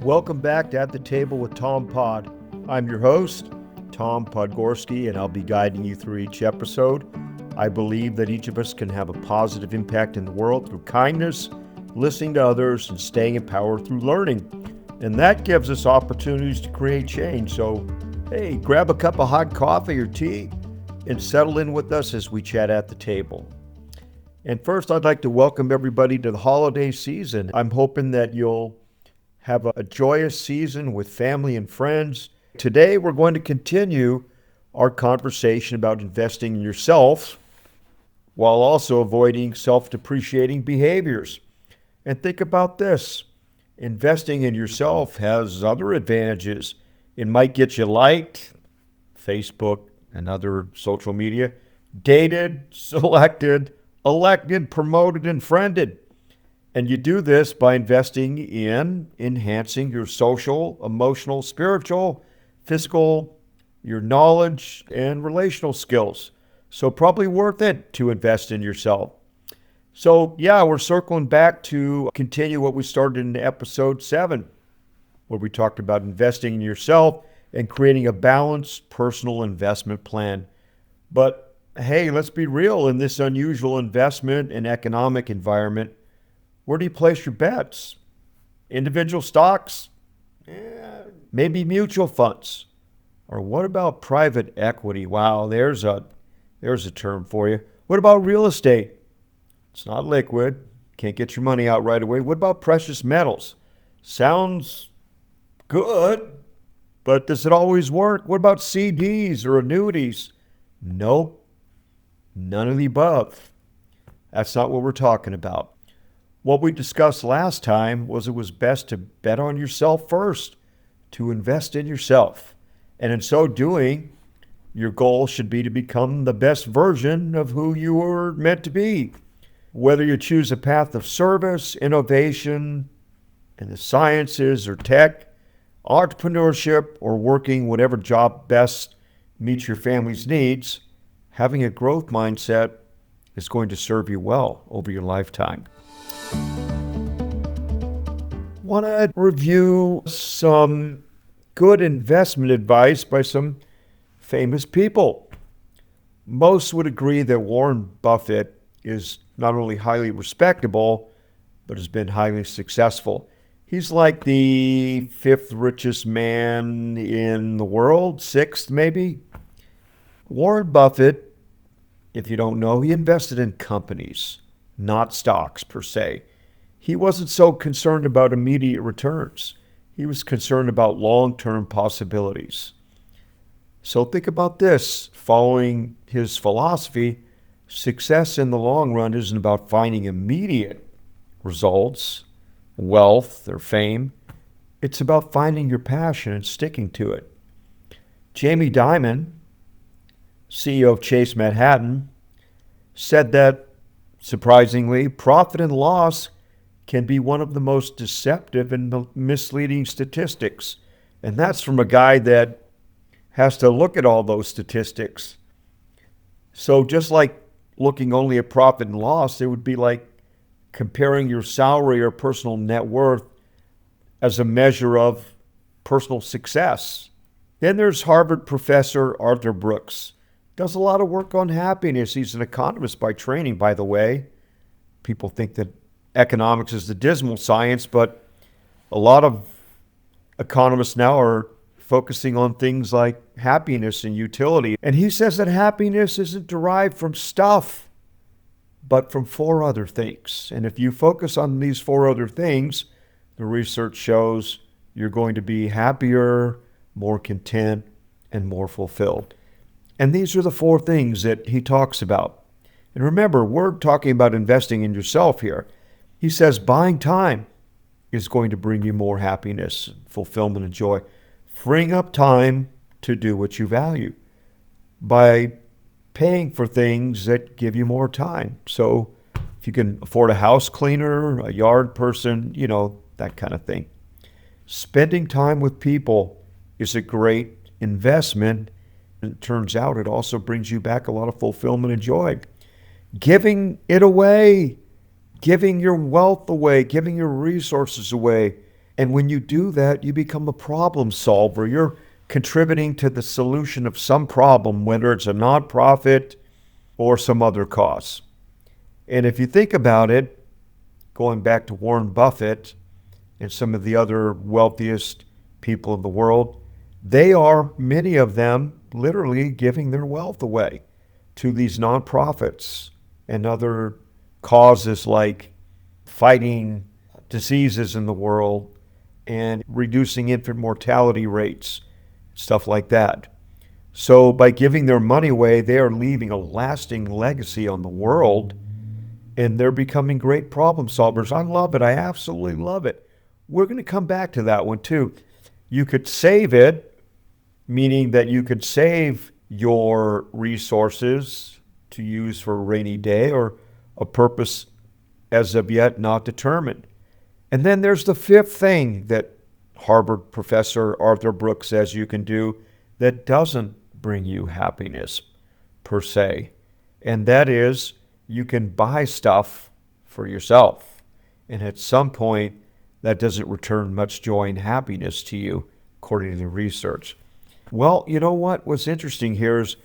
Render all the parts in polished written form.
Welcome back to At the Table with Tom Pod. I'm your host, Tom Podgorski, and I'll be guiding you through each episode. I believe that each of us can have a positive impact in the world through kindness, listening to others, and staying empowered through learning. And that gives us opportunities to create change. So, hey, grab a cup of hot coffee or tea and settle in with us as we chat at the table. And first, I'd like to welcome everybody to the holiday season. I'm hoping that you'll have a joyous season with family and friends. Today, we're going to continue our conversation about investing in yourself while also avoiding self-depreciating behaviors. And think about this. Investing in yourself has other advantages. It might get you liked, Facebook and other social media, dated, selected, elected, promoted, and friended. And you do this by investing in enhancing your social, emotional, spiritual, physical, your knowledge, and relational skills. So probably worth it to invest in yourself. So yeah, we're circling back to continue what we started in episode 7, where we talked about investing in yourself and creating a balanced personal investment plan. But hey, let's be real, in this unusual investment and economic environment, where do you place your bets? Individual stocks? Maybe mutual funds? Or what about private equity? Wow, there's a term for you. What about real estate? It's not liquid. Can't get your money out right away. What about precious metals? Sounds good, but does it always work? What about CDs or annuities? Nope. None of the above. That's not what we're talking about. What we discussed last time was it was best to bet on yourself first, to invest in yourself. And in so doing, your goal should be to become the best version of who you were meant to be. Whether you choose a path of service, innovation, in the sciences or tech, entrepreneurship, or working whatever job best meets your family's needs, having a growth mindset is going to serve you well over your lifetime. Want to review some good investment advice by some famous people. Most would agree that Warren Buffett is not only highly respectable, but has been highly successful. He's like the 5th richest man in the world, 6th maybe. Warren Buffett, if you don't know, he invested in companies, not stocks per se. He wasn't so concerned about immediate returns. He was concerned about long-term possibilities. So think about this. Following his philosophy, success in the long run isn't about finding immediate results, wealth, or fame. It's about finding your passion and sticking to it. Jamie Dimon, CEO of Chase Manhattan, said that, surprisingly, profit and loss can be one of the most deceptive and misleading statistics. And that's from a guy that has to look at all those statistics. So just like looking only at profit and loss, it would be like comparing your salary or personal net worth as a measure of personal success. Then there's Harvard professor Arthur Brooks. Does a lot of work on happiness. He's an economist by training, by the way. People think that economics is the dismal science, but a lot of economists now are focusing on things like happiness and utility. And he says that happiness isn't derived from stuff, but from 4 other things. And if you focus on these 4 other things, the research shows you're going to be happier, more content, and more fulfilled. And these are the 4 things that he talks about. And remember, we're talking about investing in yourself here. He says buying time is going to bring you more happiness, fulfillment, and joy. Freeing up time to do what you value by paying for things that give you more time. So if you can afford a house cleaner, a yard person, that kind of thing. Spending time with people is a great investment. And it turns out it also brings you back a lot of fulfillment and joy. Giving it away, giving your wealth away, giving your resources away And when you do that, you become a problem solver. You're contributing to the solution of some problem, whether it's a nonprofit or some other cause. And if you think about it, going back to Warren Buffett and some of the other wealthiest people in the world, they are, many of them, literally giving their wealth away to these nonprofits and other causes like fighting diseases in the world and reducing infant mortality rates, stuff like that. So by giving their money away, they are leaving a lasting legacy on the world, and they're becoming great problem solvers. I love it. I absolutely love it. We're going to come back to that one too. You could save it, meaning that you could save your resources to use for a rainy day or a purpose as of yet not determined. And then there's the fifth thing that Harvard professor Arthur Brooks says you can do that doesn't bring you happiness per se. And that is you can buy stuff for yourself. And at some point, that doesn't return much joy and happiness to you, according to the research. Well, you know what? What's interesting here is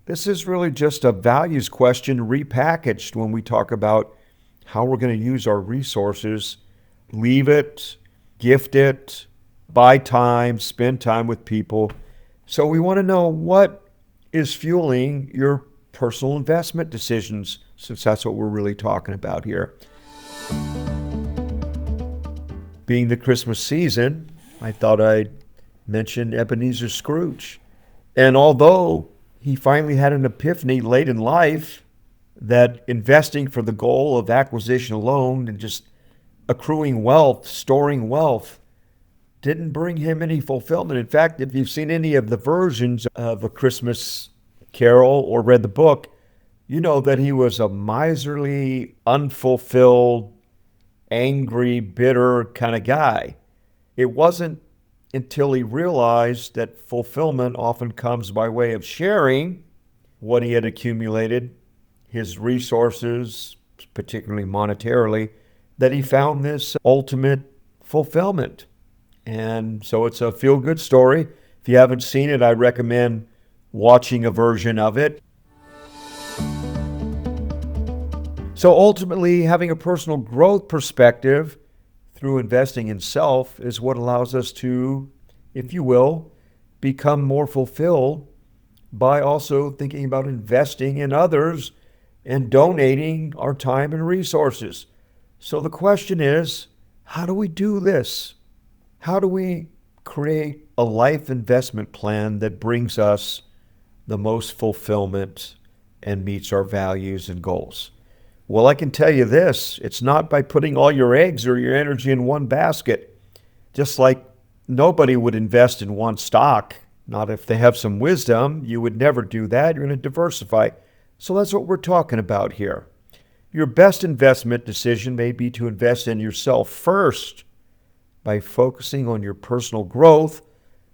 this is really just a values question repackaged when we talk about how we're going to use our resources, leave it, gift it, buy time, spend time with people. So we want to know what is fueling your personal investment decisions, since that's what we're really talking about here. Being the Christmas season, I thought I'd mention Ebenezer Scrooge. And although he finally had an epiphany late in life that investing for the goal of acquisition alone and just accruing wealth, storing wealth, didn't bring him any fulfillment. In fact, if you've seen any of the versions of A Christmas Carol or read the book, you know that he was a miserly, unfulfilled, angry, bitter kind of guy. It wasn't until he realized that fulfillment often comes by way of sharing what he had accumulated, his resources, particularly monetarily, that he found this ultimate fulfillment. And so it's a feel-good story. If you haven't seen it, I recommend watching a version of it. So ultimately, having a personal growth perspective through investing in self is what allows us to, if you will, become more fulfilled by also thinking about investing in others and donating our time and resources. So the question is, how do we do this? How do we create a life investment plan that brings us the most fulfillment and meets our values and goals? Well, I can tell you this, it's not by putting all your eggs or your energy in one basket. Just like nobody would invest in one stock, not if they have some wisdom. You would never do that. You're going to diversify. So that's what we're talking about here. Your best investment decision may be to invest in yourself first by focusing on your personal growth.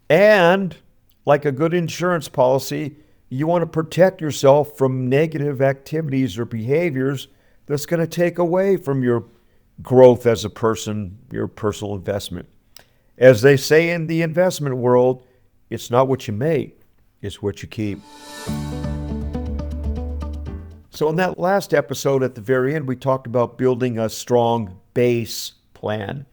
And like a good insurance policy, you want to protect yourself from negative activities or behaviors that's going to take away from your growth as a person, your personal investment. As they say in the investment world, it's not what you make, it's what you keep. So in that last episode at the very end, we talked about building a strong base plan.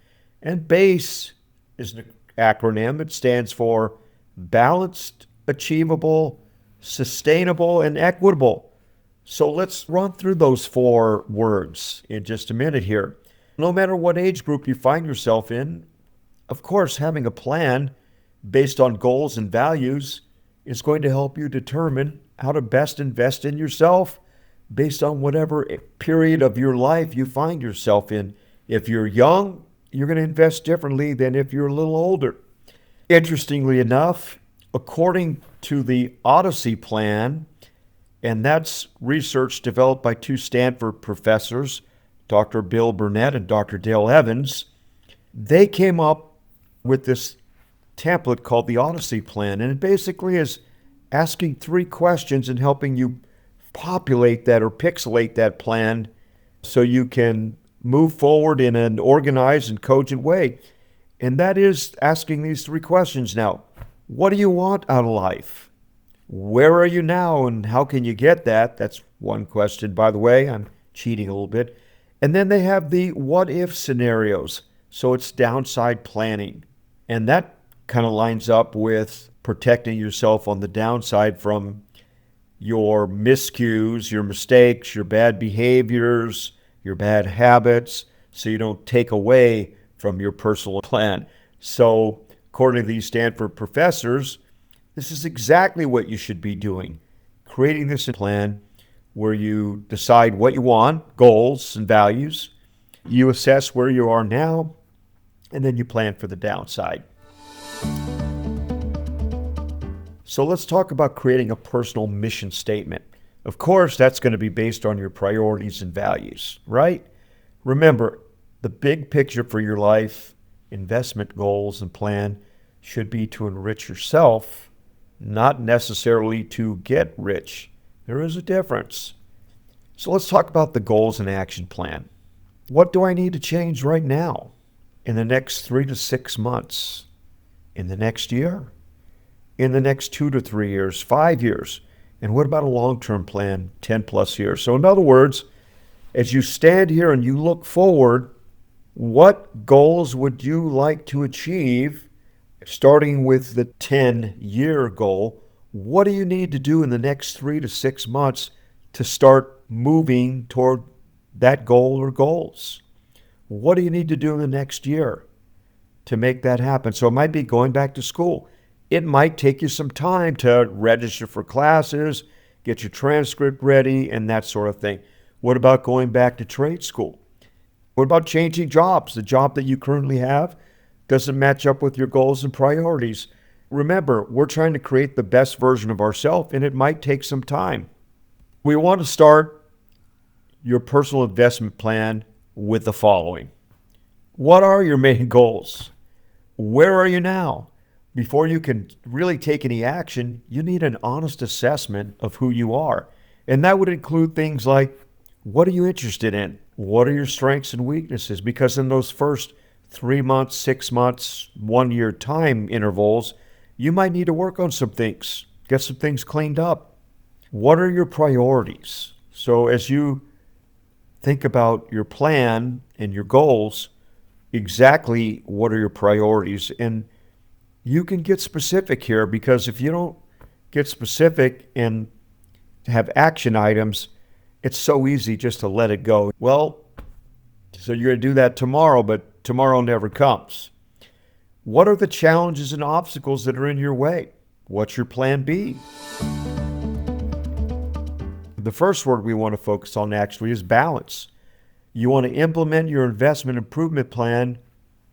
And BASE is an acronym. It stands for balanced, achievable, sustainable, and equitable. So let's run through those 4 words in just a minute here. No matter what age group you find yourself in, of course, having a plan based on goals and values is going to help you determine how to best invest in yourself based on whatever period of your life you find yourself in. If you're young, you're going to invest differently than if you're a little older. Interestingly enough, according to the Odyssey Plan, and that's research developed by 2 Stanford professors, Dr. Bill Burnett and Dr. Dale Evans, they came up with this template called the Odyssey Plan. And it basically is asking 3 questions and helping you populate that or pixelate that plan so you can move forward in an organized and cogent way. And that is asking these three questions now. What do you want out of life? Where are you now and how can you get that? That's one question, by the way. I'm cheating a little bit. And then they have the what if scenarios. So it's downside planning. And that kind of lines up with protecting yourself on the downside from your miscues, your mistakes, your bad behaviors, your bad habits, so you don't take away from your personal plan. So, according to these Stanford professors, this is exactly what you should be doing. Creating this plan where you decide what you want, goals and values. You assess where you are now, and then you plan for the downside. So let's talk about creating a personal mission statement. Of course, that's going to be based on your priorities and values, right? Remember, the big picture for your life, investment goals and plan should be to enrich yourself, not necessarily to get rich. There is a difference. So let's talk about the goals and action plan. What do I need to change right now? In the next 3 to 6 months? In the next year? In the next 2 to 3 years, 5 years? And what about a long-term plan, 10 plus years? So in other words, as you stand here and you look forward, what goals would you like to achieve? Starting with the 10-year goal, what do you need to do in the next 3 to 6 months to start moving toward that goal or goals? What do you need to do in the next year to make that happen? So it might be going back to school. It might take you some time to register for classes, get your transcript ready, and that sort of thing. What about going back to trade school? What about changing jobs? The job that you currently have doesn't match up with your goals and priorities. Remember, we're trying to create the best version of ourselves, and it might take some time. We want to start your personal investment plan with the following. What are your main goals? Where are you now? Before you can really take any action, you need an honest assessment of who you are. And that would include things like, what are you interested in? What are your strengths and weaknesses? Because in those first 3 months, 6 months, 1 year time intervals, you might need to work on some things, get some things cleaned up. What are your priorities? So as you think about your plan and your goals, exactly what are your priorities? And you can get specific here, because if you don't get specific and have action items, it's so easy just to let it go. Well, so you're going to do that tomorrow, but tomorrow never comes. What are the challenges and obstacles that are in your way? What's your plan B? The first word we want to focus on actually is balance. You want to implement your investment improvement plan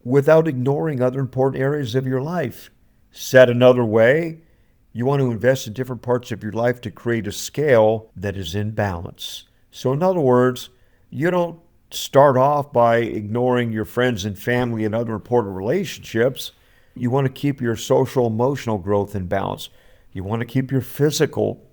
without ignoring other important areas of your life. Said another way, you want to invest in different parts of your life to create a scale that is in balance. So in other words, you don't start off by ignoring your friends and family and other important relationships. You want to keep your social, emotional growth in balance. You want to keep your physical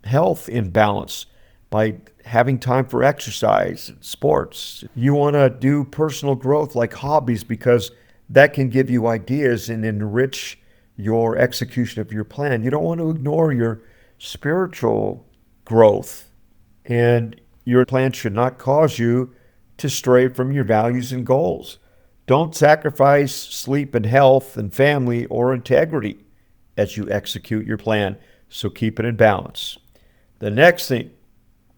health in balance by having time for exercise and sports. You want to do personal growth like hobbies, because that can give you ideas and enrich your execution of your plan. You don't want to ignore your spiritual growth, and your plan should not cause you to stray from your values and goals. Don't sacrifice sleep and health and family or integrity as you execute your plan, so keep it in balance. The next thing,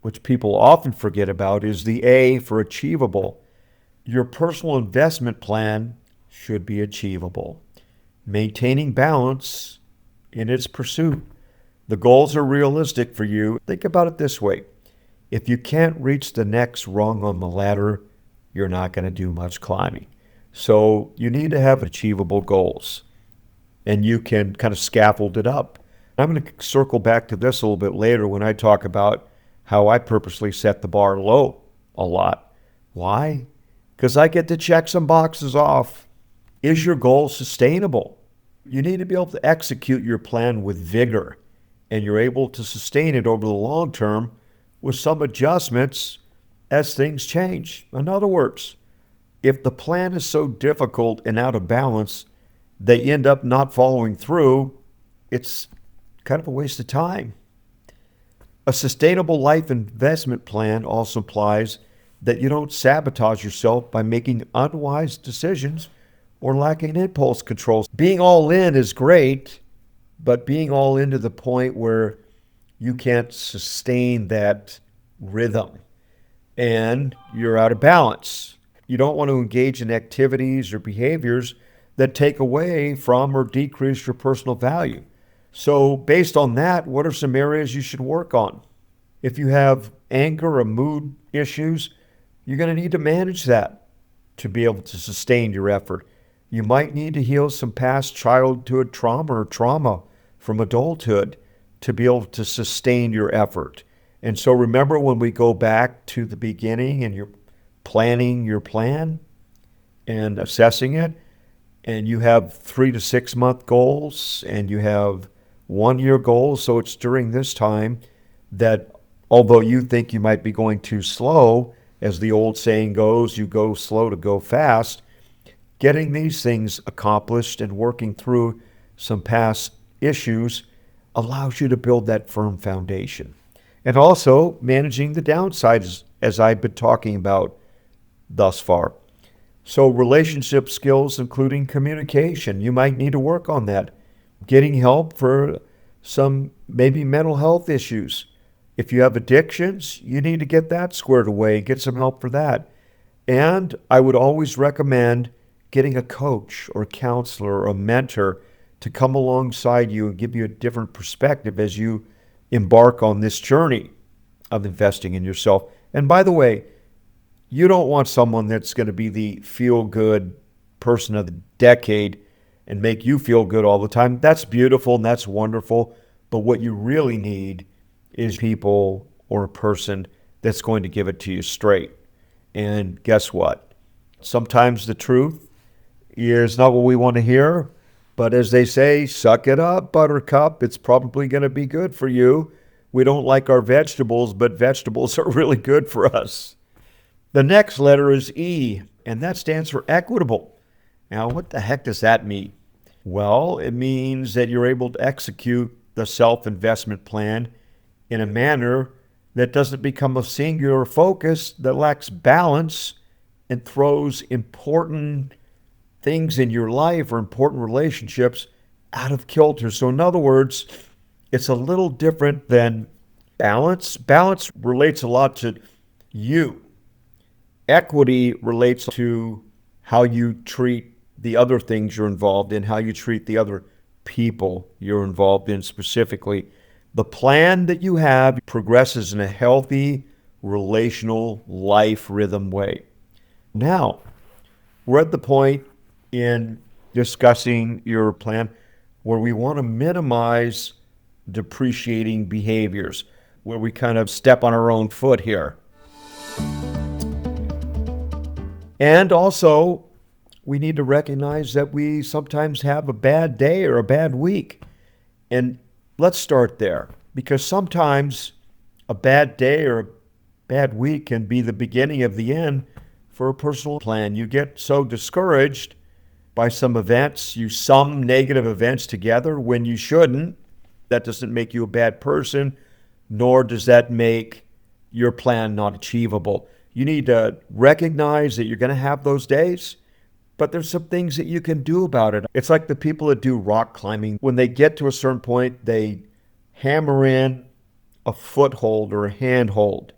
which people often forget about, is the A for achievable. Your personal investment plan should be achievable, maintaining balance in its pursuit. The goals are realistic for you. Think about it this way. If you can't reach the next rung on the ladder, you're not going to do much climbing. So you need to have achievable goals, and you can kind of scaffold it up. I'm going to circle back to this a little bit later when I talk about how I purposely set the bar low a lot. Why? Because I get to check some boxes off. Is your goal sustainable? You need to be able to execute your plan with vigor, and you're able to sustain it over the long term with some adjustments as things change. In other words, If the plan is so difficult and out of balance, they end up not following through, it's kind of a waste of time. A sustainable life investment plan also implies that you don't sabotage yourself by making unwise decisions or lacking impulse control. Being all in is great, but being all in to the point where you can't sustain that rhythm and you're out of balance. You don't want to engage in activities or behaviors that take away from or decrease your personal value. So based on that, what are some areas you should work on? If you have anger or mood issues, you're going to need to manage that to be able to sustain your effort. You might need to heal some past childhood trauma or trauma from adulthood to be able to sustain your effort. And so remember, when we go back to the beginning and you're planning your plan and assessing it, and you have 3 to 6 month goals and you have 1 year goals. So it's during this time that, although you think you might be going too slow, as the old saying goes, you go slow to go fast, getting these things accomplished and working through some past issues allows you to build that firm foundation. And also managing the downsides, as I've been talking about thus far. So relationship skills, including communication, you might need to work on that. Getting help for some maybe mental health issues. If you have addictions, you need to get that squared away and get some help for that. And I would always recommend getting a coach or counselor or a mentor to come alongside you and give you a different perspective as you embark on this journey of investing in yourself. And by the way, you don't want someone that's going to be the feel-good person of the decade and make you feel good all the time. That's beautiful and that's wonderful. But what you really need is people or a person that's going to give it to you straight. And guess what? Sometimes the truth is not what we want to hear. But as they say, suck it up, buttercup. It's probably going to be good for you. We don't like our vegetables, but vegetables are really good for us. The next letter is E, and that stands for equitable. Now, what the heck does that mean? Well, it means that you're able to execute the self-investment plan in a manner that doesn't become a singular focus, that lacks balance and throws important things in your life or important relationships out of kilter. So in other words, it's a little different than balance. Balance relates a lot to you. Equity relates to how you treat the other things you're involved in, how you treat the other people you're involved in specifically. The plan that you have progresses in a healthy, relational, life rhythm way. Now, we're at the point in discussing your plan where we want to minimize depreciating behaviors, where we kind of step on our own foot here. And also, we need to recognize that we sometimes have a bad day or a bad week. And let's start there, because sometimes a bad day or a bad week can be the beginning of the end for a personal plan. You get so discouraged by some events, you sum negative events together when you shouldn't. That doesn't make you a bad person, nor does that make your plan not achievable. You need to recognize that you're going to have those days, but there's some things that you can do about it. It's like the people that do rock climbing. When they get to a certain point, they hammer in a foothold or a handhold,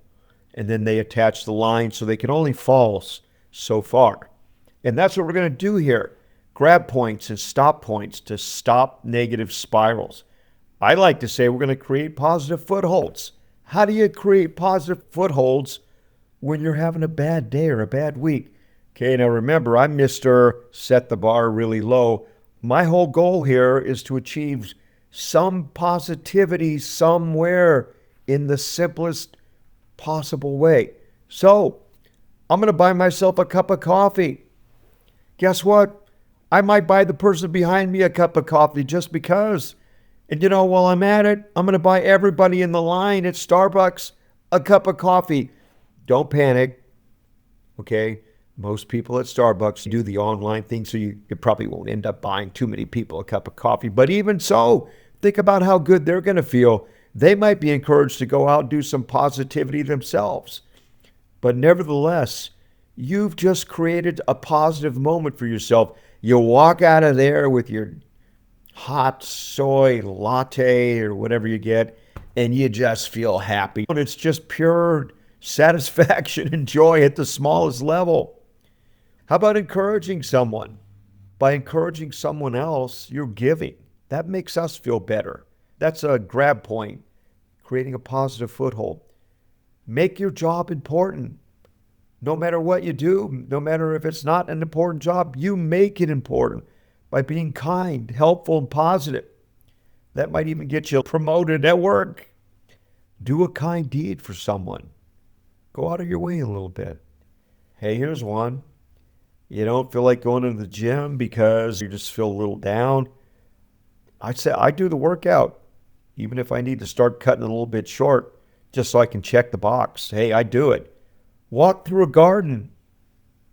and then they attach the line so they can only fall so far. And that's what we're going to do here. Grab points and stop points to stop negative spirals. I like to say we're going to create positive footholds. How do you create positive footholds when you're having a bad day or a bad week? Okay, now remember, I'm Mr. Set the bar really low. My whole goal here is to achieve some positivity somewhere in the simplest possible way. So, I'm going to buy myself a cup of coffee. Guess what? I might buy the person behind me a cup of coffee just because. And while I'm at it, I'm going to buy everybody in the line at Starbucks a cup of coffee. Don't panic, okay? Most people at Starbucks do the online thing, so you probably won't end up buying too many people a cup of coffee. But even so, think about how good they're going to feel. They might be encouraged to go out and do some positivity themselves. But nevertheless, you've just created a positive moment for yourself. You walk out of there with your hot soy latte or whatever you get, and you just feel happy. And it's just pure satisfaction and joy at the smallest level. How about encouraging someone? By encouraging someone else, you're giving. That makes us feel better. That's a grab point, creating a positive foothold. Make your job important. No matter what you do, no matter if it's not an important job, you make it important by being kind, helpful, and positive. That might even get you promoted at work. Do a kind deed for someone. Go out of your way a little bit. Hey, here's one. You don't feel like going to the gym because you just feel a little down. I'd say I do the workout, even if I need to start cutting it a little bit short, just so I can check the box. Hey, I do it. Walk through a garden.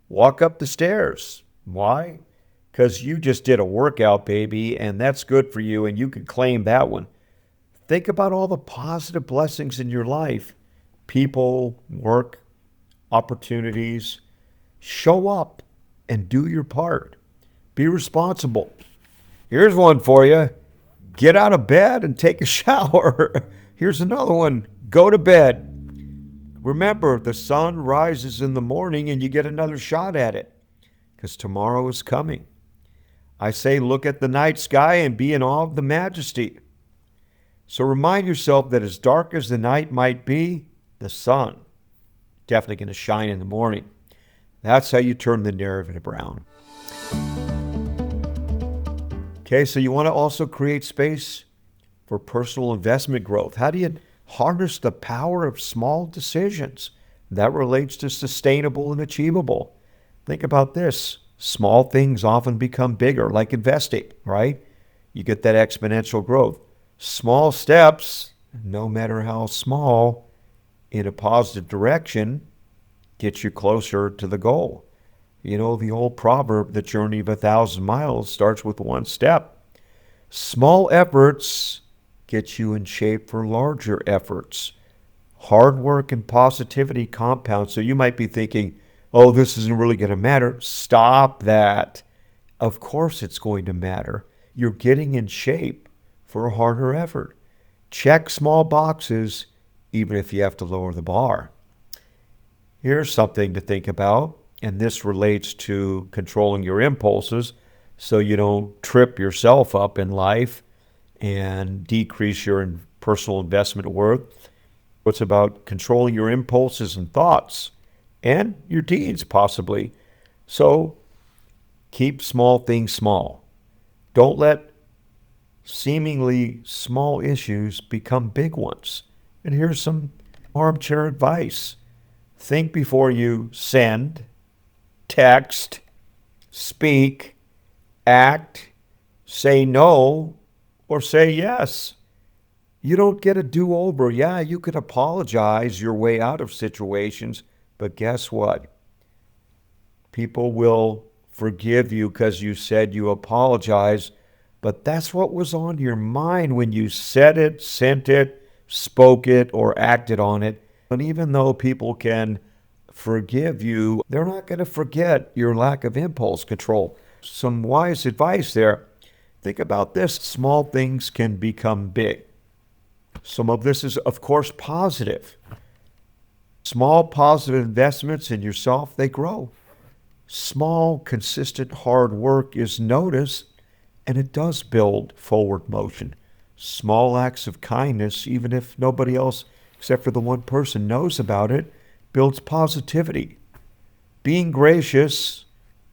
Walk up the stairs. Why? Because you just did a workout, baby, and that's good for you, and you can claim that one. Think about all the positive blessings in your life. People, work, opportunities. Show up and do your part. Be responsible. Here's one for you. Get out of bed and take a shower. Here's another one. Go to bed. Remember, the sun rises in the morning and you get another shot at it because tomorrow is coming. I say look at the night sky and be in awe of the majesty. So remind yourself that as dark as the night might be, the sun definitely going to shine in the morning. That's how you turn the narrative around. Okay, so you want to also create space for personal investment growth. How do you harness the power of small decisions? That relates to sustainable and achievable. Think about this. Small things often become bigger, like investing, right? You get that exponential growth. Small steps, no matter how small, in a positive direction, get you closer to the goal. You know, the old proverb, the journey of 1,000 miles starts with one step. Small efforts get you in shape for larger efforts. Hard work and positivity compound. So you might be thinking, oh, this isn't really going to matter. Stop that. Of course it's going to matter. You're getting in shape for a harder effort. Check small boxes, even if you have to lower the bar. Here's something to think about, and this relates to controlling your impulses so you don't trip yourself up in life and decrease your personal investment worth. It's about controlling your impulses and thoughts and your deeds, possibly. So keep small things small. Don't let seemingly small issues become big ones. And here's some armchair advice. Think before you send, text, speak, act, say no, or say yes. You don't get a do-over. Yeah, you could apologize your way out of situations, but guess what? People will forgive you because you said you apologize, but that's what was on your mind when you said it, sent it, spoke it, or acted on it. And even though people can forgive you, they're not going to forget your lack of impulse control. Some wise advice there. Think about this. Small things can become big. Some of this is, of course, positive. Small positive investments in yourself, they grow. Small, consistent, hard work is noticed, and it does build forward motion. Small acts of kindness, even if nobody else except for the one person knows about it, builds positivity. Being gracious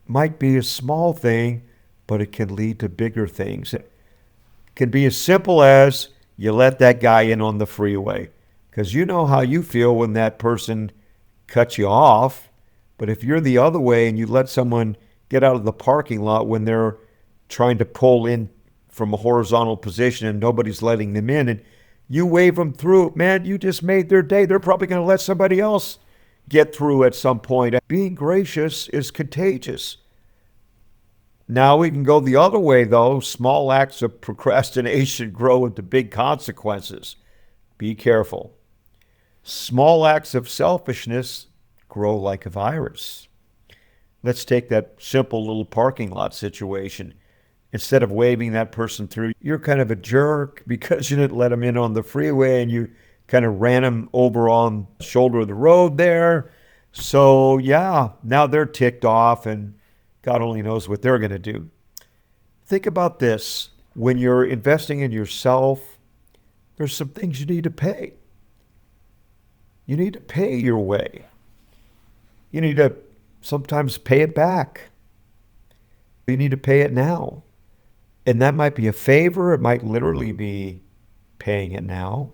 might be a small thing, but it can lead to bigger things. It can be as simple as you let that guy in on the freeway, because you know how you feel when that person cuts you off. But if you're the other way and you let someone get out of the parking lot when they're trying to pull in from a horizontal position and nobody's letting them in, and you wave them through, man, you just made their day. They're probably going to let somebody else get through at some point. Being gracious is contagious. Now we can go the other way, though. Small acts of procrastination grow into big consequences. Be careful. Small acts of selfishness grow like a virus. Let's take that simple little parking lot situation. Instead of waving that person through, you're kind of a jerk because you didn't let them in on the freeway and you kind of ran them over on the shoulder of the road there. So yeah, now they're ticked off and God only knows what they're going to do. Think about this. When you're investing in yourself, there's some things you need to pay. You need to pay your way. You need to sometimes pay it back. You need to pay it now. And that might be a favor. It might literally be paying it now.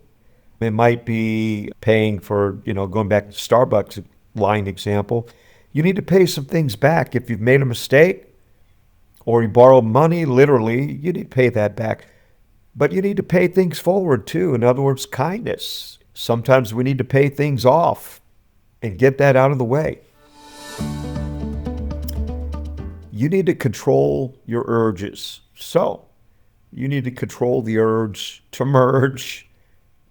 It might be paying for, going back to Starbucks line example. You need to pay some things back. If you've made a mistake or you borrowed money, literally, you need to pay that back. But you need to pay things forward too. In other words, kindness. Sometimes we need to pay things off and get that out of the way. You need to control your urges. So you need to control the urge to merge,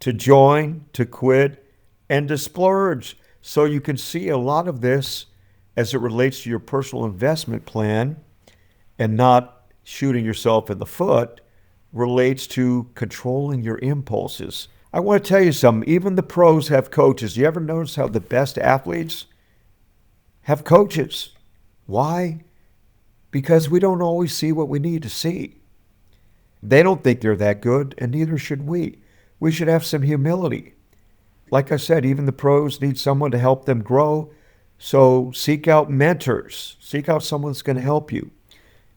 to join, to quit, and to splurge. So you can see a lot of this as it relates to your personal investment plan and not shooting yourself in the foot relates to controlling your impulses. I want to tell you something. Even the pros have coaches. You ever notice how the best athletes have coaches? Why? Because we don't always see what we need to see. They don't think they're that good, and neither should we. We should have some humility. Like I said, even the pros need someone to help them grow. So seek out mentors. Seek out someone that's going to help you.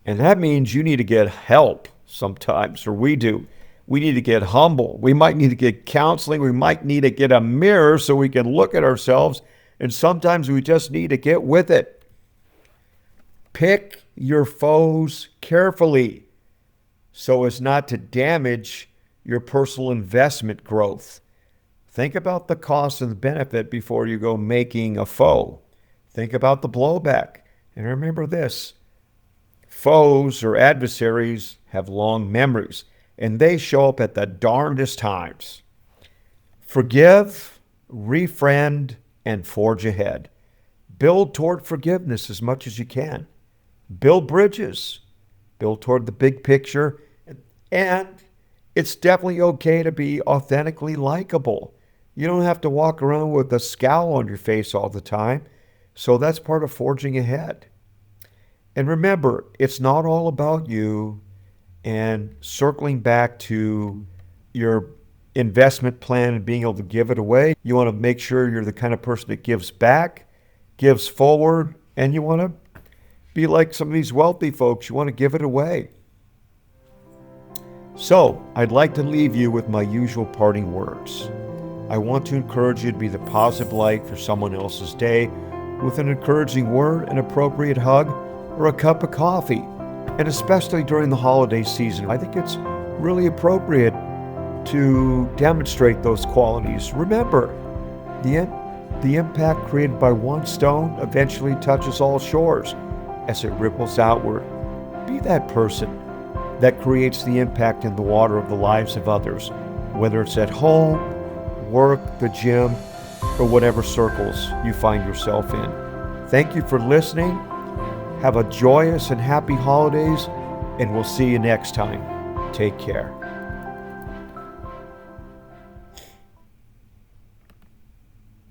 And that means you need to get help sometimes, or we do. We need to get humble. We might need to get counseling. We might need to get a mirror so we can look at ourselves. And sometimes we just need to get with it. Pick your foes carefully so as not to damage your personal investment growth. Think about the cost and the benefit before you go making a foe. Think about the blowback. And remember this, foes or adversaries have long memories, and they show up at the darndest times. Forgive, refriend, and forge ahead. Build toward forgiveness as much as you can. Build bridges. Build toward the big picture. And it's definitely okay to be authentically likable. You don't have to walk around with a scowl on your face all the time. So that's part of forging ahead. And remember, it's not all about you. And circling back to your investment plan and being able to give it away, you want to make sure you're the kind of person that gives back, gives forward, and you want to be like some of these wealthy folks. You want to give it away. So I'd like to leave you with my usual parting words. I want to encourage you to be the positive light for someone else's day with an encouraging word, an appropriate hug, or a cup of coffee. And especially during the holiday season, I think it's really appropriate to demonstrate those qualities. Remember, the impact created by one stone eventually touches all shores as it ripples outward. Be that person that creates the impact in the water of the lives of others, whether it's at home, work, the gym, or whatever circles you find yourself in. Thank you for listening. Have a joyous and happy holidays, and we'll see you next time. Take care.